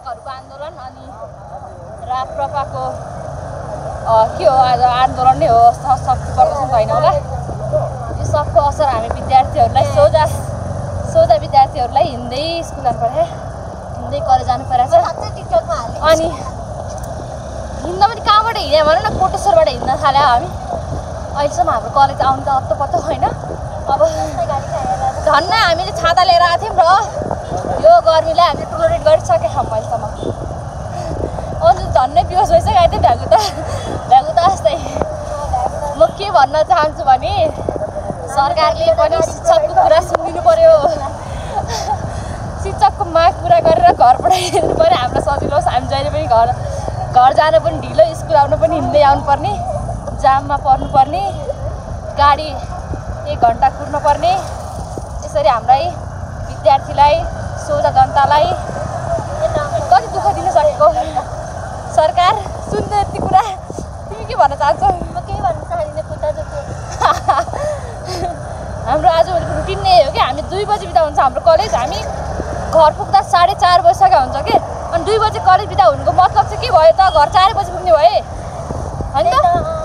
शिक्षकहरूको आन्दोलन अनि राप्रपाको के हो आज आन्दोलन नै हो शक्ति प्रदर्शन होइन होला। यो सबको असर हामी विद्यार्थीहरूलाई सोझा विद्यार्थीहरूलाई हिँड्दै स्कुल जानुपर्छ, हिँड्दै कलेज जानु परेछ। अनि हिँड्दा पनि कहाँबाट हिँड्यो भनौँ न, कोटेश्वरबाट हिँड्न थाल्यो हामी। अहिलेसम्म हाम्रो कलेज आउनु त हत्तपत्त होइन। अब झन् हामीले छाता लिएर आएको थियौँ र यो गर्मीलाई हामीले टोलरेट गरिसकेका छौँ अहिलेसम्म। अझ झन्नै बेहोस भइसकेको थियो भ्यागु त जस्तै। म के भन्न चाहन्छु भने सरकारले पनि शिक्षकको कुरा सुनिदिनु पर्यो, शिक्षकको माग पुरा गरेर घर पठाइदिनु पर्यो। हामीलाई सजिलो होस्, हामी जहिले पनि घर जान पनि ढिलो, स्कुल आउनु पनि हिँड्दै आउनुपर्ने, जाममा पर्नुपर्ने, गाडी 1 घन्टा कुर्नुपर्ने। यसरी हामीलाई विद्यार्थीलाई सोझा जनतालाई कति दुःख दिन सकेको सरकार। सुन्दै यति कुरा तिमी के भन्न चाहन्छौ? म केही भन्न चाहदिनँ, खुट्टा दुख्यो। हाम्रो आजभोलिको रुटिन नै हो कि हामी 2 बजी बिदा हुन्छ हाम्रो कलेज। हामी घर पुग्दा 4:30 बजिसकेको हुन्छ कि। अनि 2 बजी कलेज बिदा हुनुको मतलब चाहिँ के भयो त? घर 4 बजी पुग्ने भए होइन त?